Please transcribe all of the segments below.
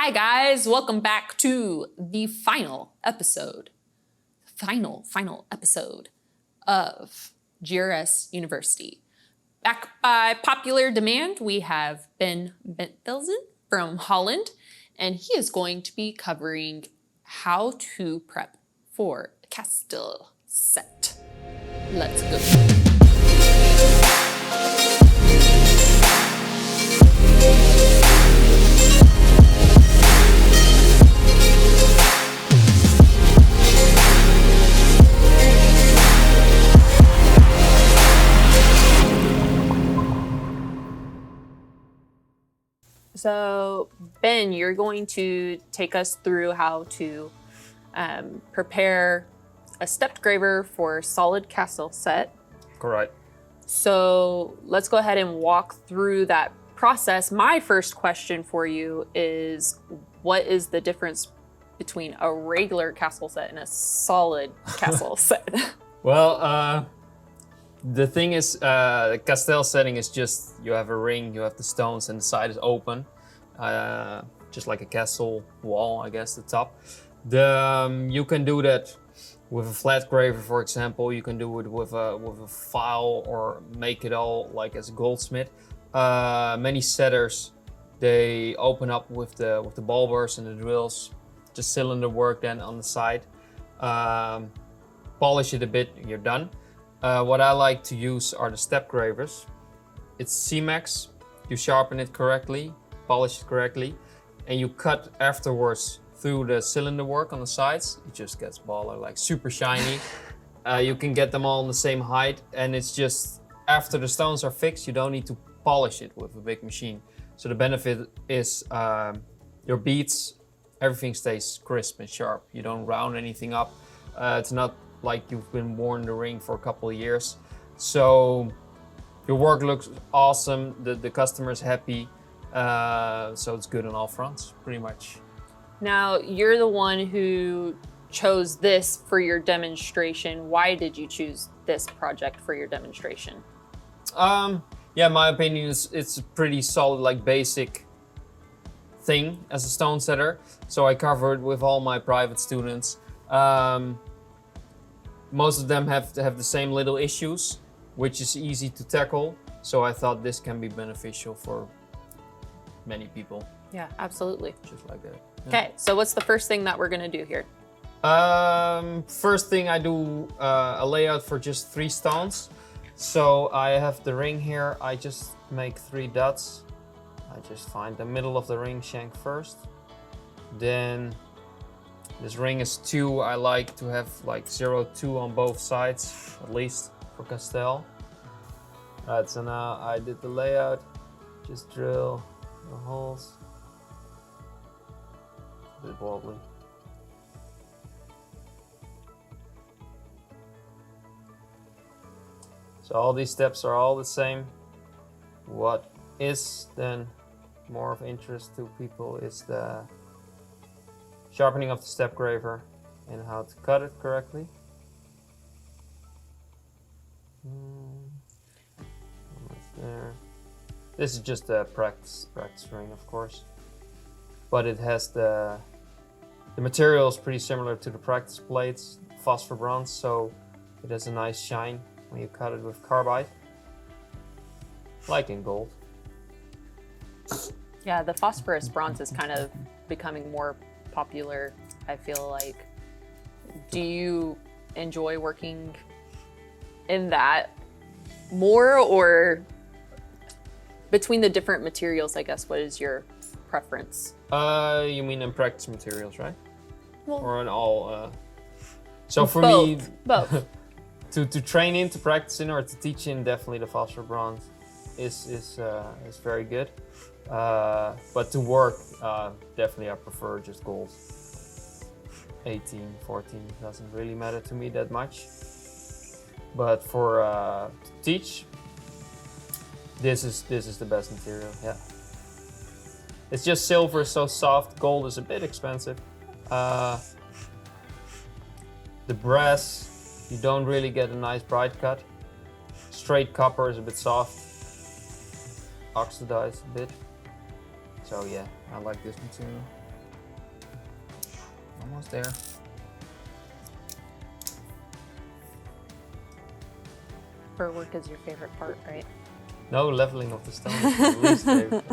Hi guys, welcome back to the final episode of GRS University. Back by popular demand, we have Ben Bentvelzen from Holland, and he is going to be covering how to prep for a Castile set. Let's go. So, Ben, you're going to take us through how to prepare a stepped graver for solid Castile set. Correct. So let's go ahead and walk through that process. My first question for you is, what is the difference between a regular Castile set and a solid Castile set? Well, the thing is, the Castile setting is just, you have a ring, you have the stones, and the side is open. Just like a castle wall, I guess, the top. You can do that with a flat graver, for example. You can do it with a file, or make it all like as a goldsmith. Many setters, they open up with the ball burrs and the drills, just cylinder work then on the side. Polish it a bit, you're done. What I like to use are the step gravers. It's C-Max, you sharpen it correctly, polish it correctly, and you cut afterwards through the cylinder work on the sides. It just gets baller, like super shiny. You can get them all on the same height, and it's just, after the stones are fixed, you don't need to polish it with a big machine. So the benefit is your beads, everything stays crisp and sharp. You don't round anything up. It's not like you've been worn the ring for a couple of years. So your work looks awesome, the customer's happy. So it's good on all fronts, pretty much. Now, you're the one who chose this for your demonstration. Why did you choose this project for your demonstration? Yeah, my opinion is it's a pretty solid, like basic thing as a stone setter. So I covered with all my private students. Most of them have the same little issues, which is easy to tackle. So I thought this can be beneficial for many people. Yeah, absolutely. Just like that. Okay, so what's the first thing that we're gonna do here? First thing, I do a layout for just 3 stones. So I have the ring here. I just make 3 dots. I just find the middle of the ring shank first. Then this ring is 2. I like to have like 0, 2 on both sides, at least for Castile. Alright, so now I did the layout. Just drill the holes. A bit wobbly. So all these steps are all the same. What is then more of interest to people is the sharpening of the step graver and how to cut it correctly. Almost there. This is just a practice ring, of course, but it has the material is pretty similar to the practice plates, phosphor bronze, so it has a nice shine when you cut it with carbide, like in gold. Yeah, the phosphorus bronze is kind of becoming more popular, I feel like. Do you enjoy working in that more, or between the different materials, I guess, what is your preference? You mean in practice materials, right? Well, or in all? So for both. me, Both. to train in, to practice in, or to teach in, definitely the phosphor bronze is very good. But to work, definitely I prefer just gold. 18, 14 doesn't really matter to me that much. But for to teach, this is the best material. Yeah. It's just silver, so soft. Gold is a bit expensive. The brass, you don't really get a nice bright cut. Straight copper is a bit soft, oxidized a bit. So yeah, I like this material. Almost there. Burr work is your favorite part, right? No, leveling of the stone is the least favorite.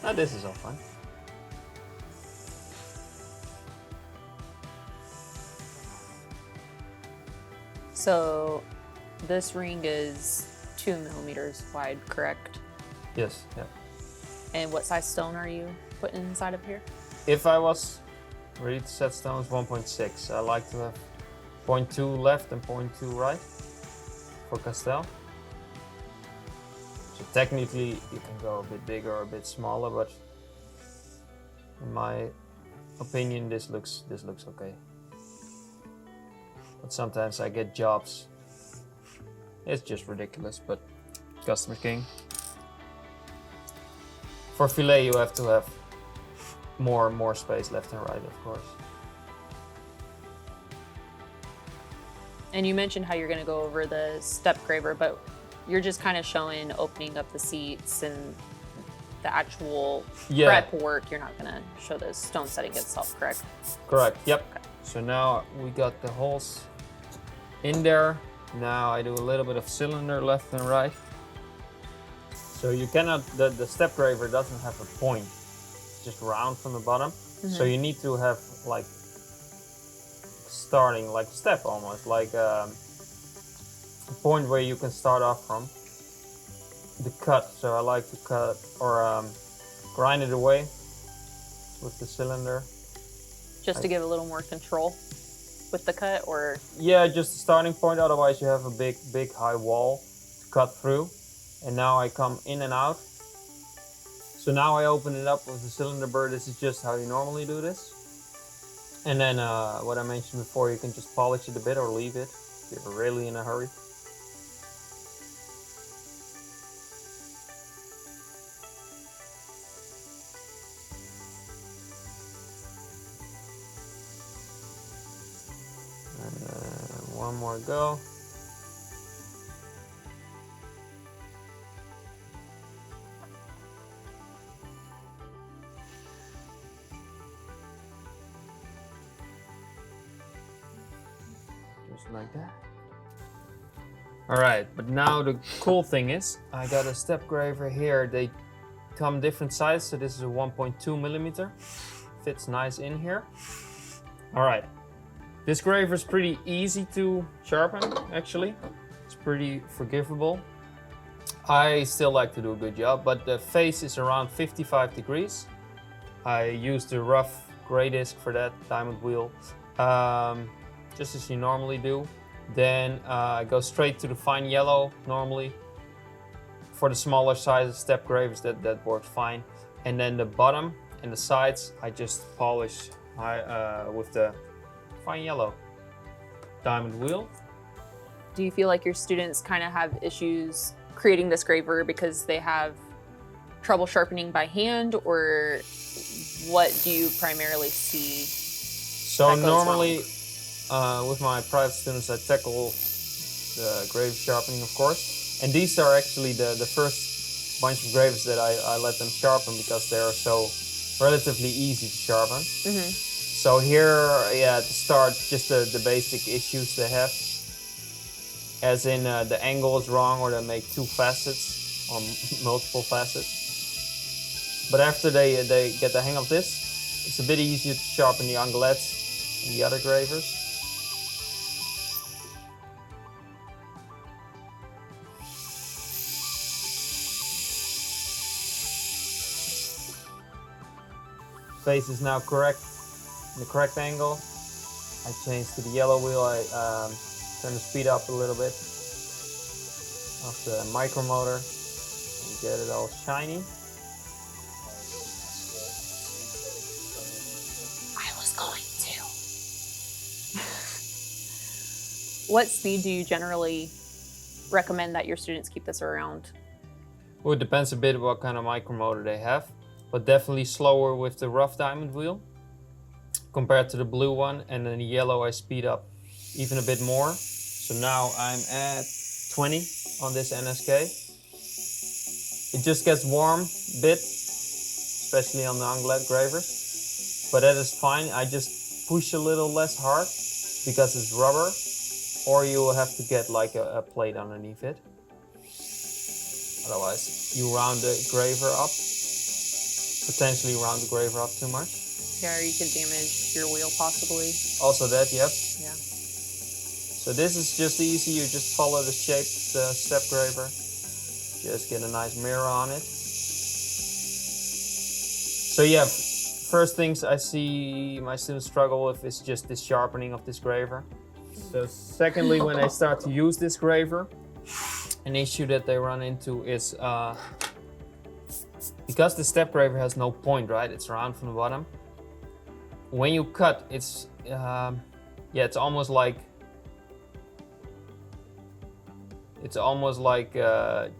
Ah, this is all fun. So this ring is 2 millimeters wide, correct? Yes, yeah. And what size stone are you putting inside of here? If I was ready to set stones, 1.6. I like to have 0.2 left and 0.2 right for Castell. So technically you can go a bit bigger or a bit smaller, but in my opinion this looks okay. But sometimes I get jobs. It's just ridiculous, but customer king. For fillet you have to have more space left and right, of course. And you mentioned how you're going to go over the step graver, but you're just kind of showing opening up the seats and the actual prep work. You're not going to show the stone setting itself, correct? Correct, yep. Okay. So now we got the holes in there. Now I do a little bit of cylinder left and right. So you cannot, the step graver doesn't have a point. It's just round from the bottom. So you need to have like starting like a step almost, like a point where you can start off from. The cut, so I like to cut or grind it away with the cylinder. Just to give a little more control with the cut, or? Yeah, just a starting point, otherwise you have a big high wall to cut through. And now I come in and out. So now I open it up with the cylinder burr. This is just how you normally do this. And then what I mentioned before, you can just polish it a bit or leave it if you're really in a hurry. And one more go. Just like that. All right, but now the cool thing is I got a step graver here. They come different sizes, so this is a 1.2 millimeter. Fits nice in here. All right, this graver is pretty easy to sharpen, actually. It's pretty forgivable. I still like to do a good job, but the face is around 55 degrees. I used the rough gray disc for that, diamond wheel. Just as you normally do. Then I go straight to the fine yellow normally. For the smaller size step gravers, that works fine. And then the bottom and the sides, I just polish with the fine yellow diamond wheel. Do you feel like your students kind of have issues creating this graver because they have trouble sharpening by hand, or what do you primarily see? So normally, with my private students, I tackle the grave sharpening, of course. And these are actually the first bunch of graves that I let them sharpen because they are so relatively easy to sharpen. So here, yeah, to start, just the basic issues they have. As in the angle is wrong, or they make two facets or multiple facets. But after they get the hang of this, it's a bit easier to sharpen the onglettes and the other gravers. Face is now correct, in the correct angle. I change to the yellow wheel. I turn the speed up a little bit of the micromotor and get it all shiny. I was going to. What speed do you generally recommend that your students keep this around? Well, it depends a bit what kind of micromotor they have, but definitely slower with the rough diamond wheel compared to the blue one, and then the yellow I speed up even a bit more. So now I'm at 20 on this NSK. It just gets warm a bit, especially on the onglet gravers, but that is fine. I just push a little less hard because it's rubber, or you will have to get like a plate underneath it. Otherwise, you round the graver up, potentially round the graver up too much. Yeah, or you could damage your wheel possibly. Also that, yep. Yeah. So this is just easy, you just follow the shape, the step graver. Just get a nice mirror on it. So yeah, first things I see my students struggle with is just the sharpening of this graver. So secondly, when they start to use this graver, an issue that they run into is because the step graver has no point, right? It's round from the bottom. When you cut, it's almost like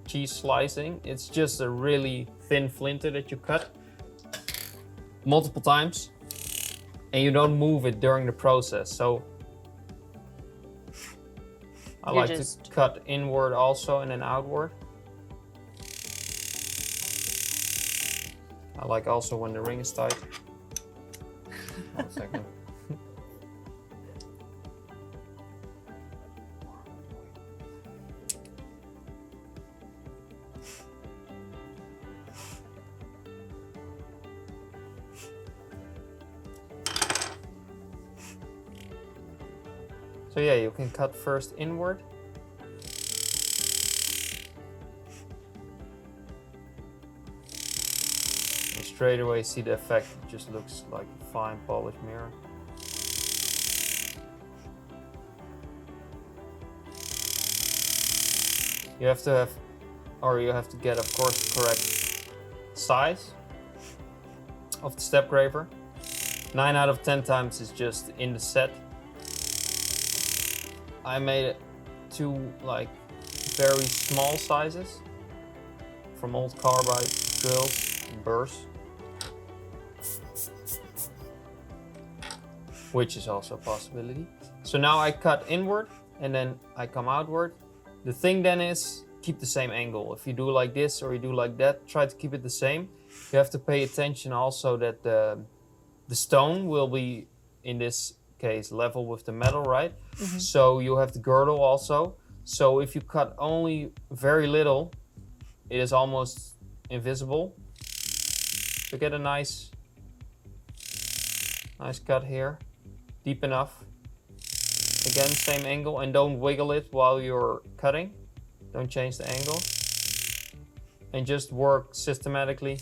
cheese slicing. It's just a really thin flinter that you cut multiple times, and you don't move it during the process. So I like to cut inward also and then outward. I like also when the ring is tight. 1 second. So yeah, you can cut first inward. And straight away see the effect. It just looks like a fine polished mirror. You have to get, of course, the correct size of the step graver. 9 out of 10 times it's just in the set. I made it 2 like very small sizes from old carbide drills and burrs, which is also a possibility. So now I cut inward and then I come outward. The thing then is keep the same angle. If you do like this or you do like that, try to keep it the same. You have to pay attention also that the stone will be, in this case, level with the metal, right? Mm-hmm. So you have the girdle also. So if you cut only very little, it is almost invisible. So get a nice cut here, deep enough. Again, same angle, and don't wiggle it while you're cutting. Don't change the angle. And just work systematically.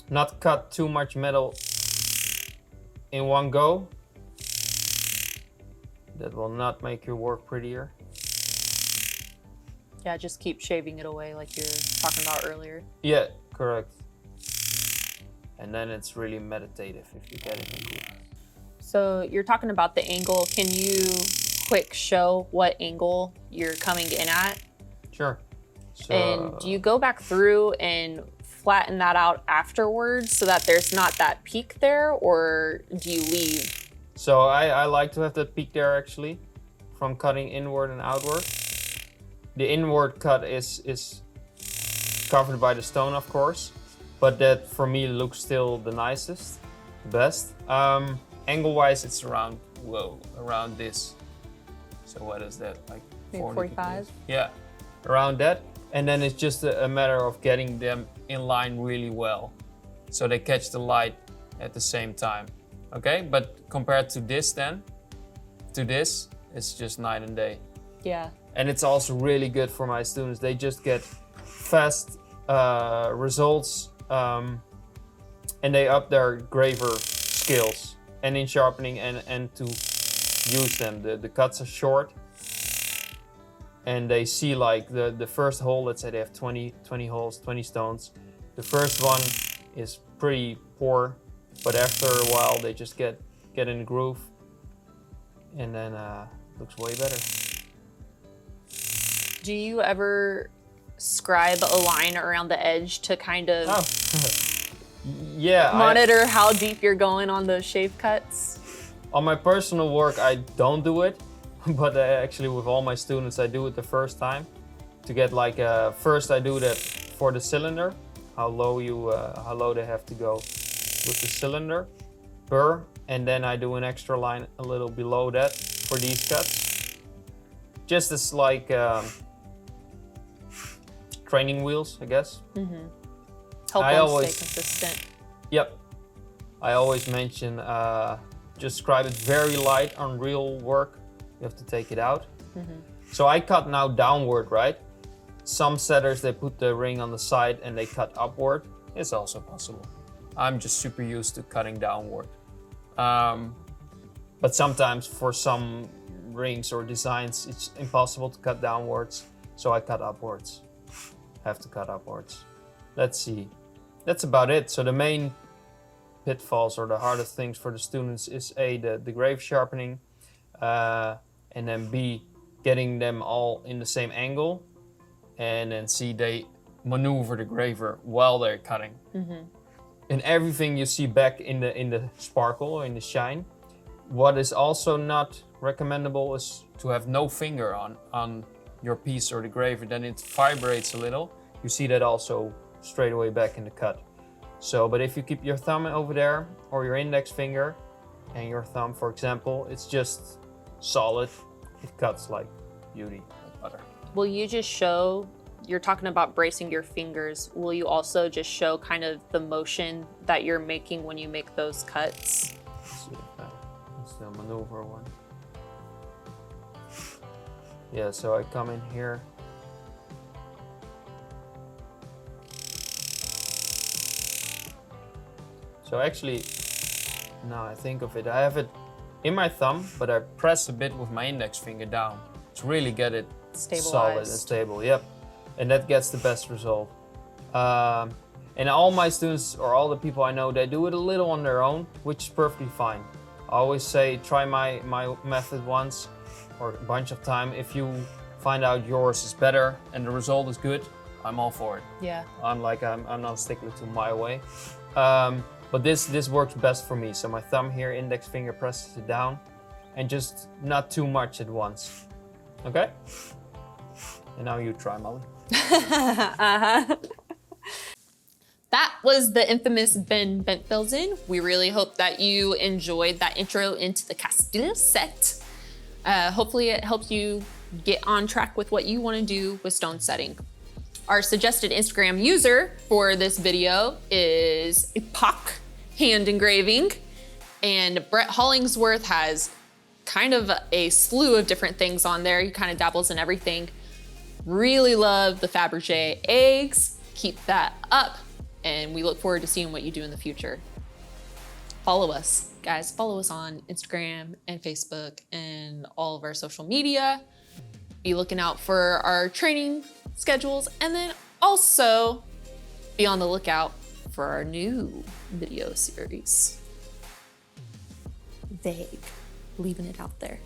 Not cut too much metal in one go. That will not make your work prettier. Yeah, just keep shaving it away like you were talking about earlier. Yeah, correct. And then it's really meditative if you get it in good. So you're talking about the angle. Can you quick show what angle you're coming in at? Sure. So, and do you go back through and flatten that out afterwards so that there's not that peak there, or do you leave? So I like to have that peak there actually, from cutting inward and outward. The inward cut is covered by the stone, of course, but that for me looks still the nicest, the best. Angle-wise, it's around this. So what is that, like 45? Yeah, around that. And then it's just a matter of getting them in line really well, so they catch the light at the same time. Okay, but compared to this then, it's just night and day. Yeah. And it's also really good for my students. They just get fast results, and they up their graver skills and in sharpening and to use them. The cuts are short, and they see like the first hole, let's say they have 20 holes, 20 stones. The first one is pretty poor, but after a while they just get in the groove, and then looks way better. Do you ever scribe a line around the edge to kind of yeah, monitor how deep you're going on those shave cuts? On my personal work, I don't do it, but actually with all my students, I do it the first time to get like first I do that for the cylinder, how low they have to go with the cylinder, burr, and then I do an extra line a little below that for these cuts. Just as like training wheels, I guess. Help them stay consistent. Yep. I always mention just scribe it very light on real work. You have to take it out. So I cut now downward, right? Some setters, they put the ring on the side and they cut upward. It's also possible. I'm just super used to cutting downward. But sometimes for some rings or designs, it's impossible to cut downwards. So I cut upwards. Have to cut upwards. Let's see. That's about it. So the main pitfalls or the hardest things for the students is A, the grave sharpening, and then B, getting them all in the same angle, and then C, they maneuver the graver while they're cutting. And everything you see back in the sparkle or in the shine. What is also not recommendable is to have no finger on your piece or the graver, then it vibrates a little. You see that also straight away back in the cut. So, but if you keep your thumb over there or your index finger and your thumb, for example, it's just solid. It cuts like beauty, like butter. Will you just show, you're talking about bracing your fingers, will you also just show kind of the motion that you're making when you make those cuts? Let's see if that's the maneuver one. Yeah, so I come in here. So actually, now I think of it, I have it in my thumb, but I press a bit with my index finger down to really get it solid and stable. Yep, and that gets the best result. And all my students or all the people I know, they do it a little on their own, which is perfectly fine. I always say try my method once or a bunch of time. If you find out yours is better and the result is good, I'm all for it. Yeah. I'm not a stickler to my way. But this works best for me. So my thumb here, index finger presses it down, and just not too much at once. Okay? And now you try, Molly. That was the infamous Ben Bentvelzen. We really hope that you enjoyed that intro into the Castile set. Hopefully it helps you get on track with what you want to do with stone setting. Our suggested Instagram user for this video is Epoch Hand Engraving, and Brett Hollingsworth has kind of a slew of different things on there. He kind of dabbles in everything. Really love the Fabergé eggs. Keep that up, and we look forward to seeing what you do in the future. Follow us, guys. Follow us on Instagram and Facebook and all of our social media. Be looking out for our training schedules, and then also be on the lookout for our new video series. Vague, leaving it out there.